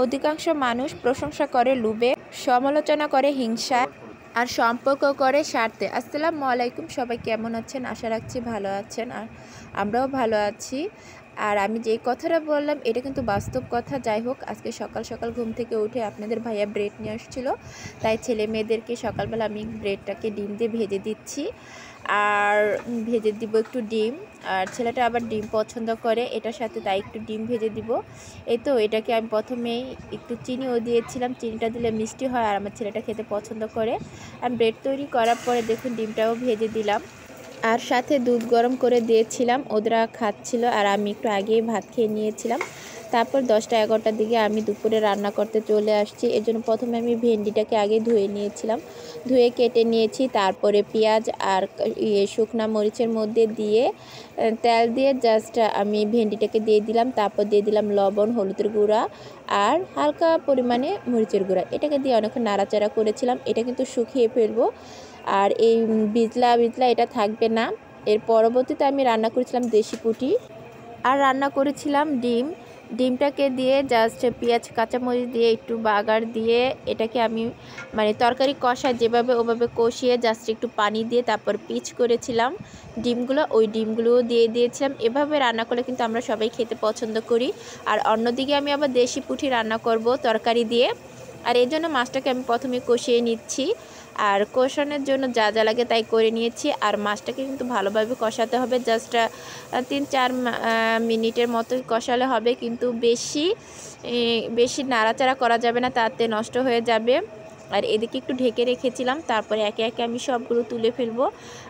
অধিকাংশ মানুষ প্রশংসা করে লোভে, সমালোচনা করে হিংসা, আর সম্পর্ক করে স্বার্থে। আসসালামু আলাইকুম, সবাই কেমন আছেন? আশা রাখছি ভালো আছেন, আর আমরাও ভালো আছি। আর আমি যেই কথাটা বললাম এটা কিন্তু বাস্তব কথা। যাই হোক, আজকে সকাল সকাল ঘুম থেকে উঠে আপনাদের ভাইয়া ব্রেড নিয়ে আসছিল, তাই ছেলে মেয়েদেরকে সকালবেলা আমি ব্রেডটাকে ডিম দিয়ে ভেজে দিচ্ছি। আর ভেজে দিব একটু ডিম, আর ছেলেটা আবার ডিম পছন্দ করে, এটার সাথে তাই একটু ডিম ভেজে দিব। এই তো এটাকে আমি প্রথমেই একটু চিনিও দিয়েছিলাম, চিনিটা দিলে মিষ্টি হয় আর আমার ছেলেটা খেতে পছন্দ করে। আমি ব্রেড তৈরি করার পরে দেখুন ডিমটাও ভেজে দিলাম, আর সাথে দুধ গরম করে দিয়েছিলাম। ওরা খাচ্ছিল আর আমি একটু আগেই ভাত খেয়ে নিয়েছিলাম। তারপর 10টা-11টার দিকে আমি দুপুরে রান্না করতে চলে আসছি। এর জন্য প্রথমে আমি ভেন্ডিটাকে আগে ধুয়ে নিয়েছিলাম, ধুয়ে কেটে নিয়েছি। তারপরে পেঁয়াজ আর শুকনা মরিচের মধ্যে দিয়ে তেল দিয়ে জাস্ট আমি ভেন্ডিটাকে দিয়ে দিলাম। তারপর দিয়ে দিলাম লবণ, হলুদের গুঁড়া আর হালকা পরিমাণে মরিচের গুঁড়া। এটাকে দিয়ে অনেকক্ষণ নাড়াচাড়া করেছিলাম। এটা কিন্তু শুকিয়ে ফেলবো, আর এই বিজলা বিজলা এটা থাকবে না। এর পরবর্তীতে আমি রান্না করেছিলাম দেশি পুঁটি, আর রান্না করেছিলাম ডিমটাকে দিয়ে জাস্ট পেঁয়াজ কাঁচামরিচ দিয়ে একটু বাগার দিয়ে এটাকে আমি তরকারি কষায় যেভাবে ওভাবে কষিয়ে জাস্ট একটু পানি দিয়ে তারপর পিচ করেছিলাম ডিমগুলো, ওই ডিমগুলোও দিয়ে দিয়েছিলাম। এভাবে রান্না করলে কিন্তু আমরা সবাই খেতে পছন্দ করি। আর অন্যদিকে আমি আবার দেশি পুঁটি রান্না করব তরকারি দিয়ে, আর এই জন্য মাছটাকে আমি প্রথমে কষিয়ে নিচ্ছি। আর কষানোর জন্য যা যা লাগে তাই করে নিয়েছি। আর মাছটাকে কিন্তু ভালোভাবে কষাতে হবে, জাস্ট 3-4 মিনিটের মতো কষালে হবে, কিন্তু বেশি নাড়াচাড়া করা যাবে না, তাতে নষ্ট হয়ে যাবে। আর এদিকে একটু ঢেকে রেখেছিলাম, তারপরে একে একে আমি সবগুলো তুলে ফেলবো।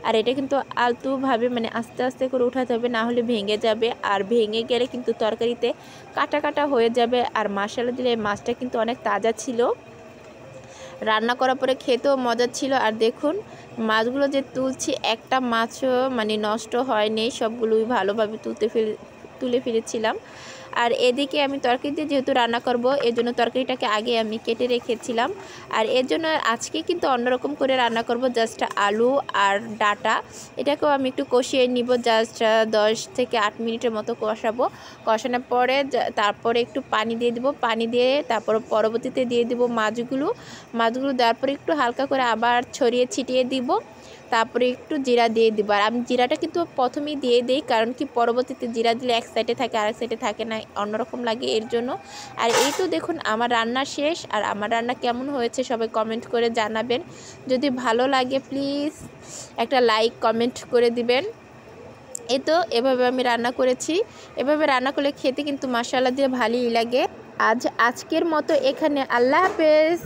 আর এটা কিন্তু আলতুভাবে আস্তে আস্তে করে উঠাতে হবে, না হলে ভেঙে যাবে। আর ভেঙে গেলে কিন্তু তরকারিতে কাটা কাটা হয়ে যাবে। আর মশলা দিলে মাছটা কিন্তু অনেক তাজা ছিল, রান্না করার পরে খেতেও মজা ছিল। আর দেখুন মাছগুলো যে তুলছি, একটা মাছও নষ্ট হয়নি, সবগুলোই ভালোভাবে তুলে ফেলেছিলাম। আর এদিকে আমি তরকারিতে যেহেতু রান্না করব, এর জন্য তরকারিটাকে আগে আমি কেটে রেখেছিলাম। আর এর জন্য আজকে কিন্তু অন্যরকম করে রান্না করব, জাস্ট আলু আর ডাটা এটাকেও আমি একটু কষিয়ে নিব, জাস্ট 10 থেকে 8 মিনিটের মতো কষাবো। কষানোর পরে তারপরে একটু পানি দিয়ে দিব, পানি দিয়ে তারপর পরবর্তীতে দিয়ে দিব মাছগুলো দেওয়ার পরে একটু হালকা করে আবার ছড়িয়ে ছিটিয়ে দিব। তারপরে একটু জিরা দিয়ে দিব। আর আমি জিরাটা কিন্তু প্রথমেই দিয়ে দিই, কারণ কি পরবর্তীতে জিরা দিলে এক সাইডে থাকে আর এক সাইডে থাকে না, অন্যরকম লাগে, এর জন্য। আর এই তো দেখুন আমার রান্না শেষ। আর আমার রান্না কেমন হয়েছে সবাই কমেন্ট করে জানাবেন। যদি ভালো লাগে প্লিজ একটা লাইক কমেন্ট করে দিবেন। এই তো এভাবে আমি রান্না করেছি, এভাবে রান্না করলে খেতে কিন্তু মাশাআল্লাহ দিয়ে ভালোই লাগে। আজকের মতো এখানে, আল্লাহ হাফেজ।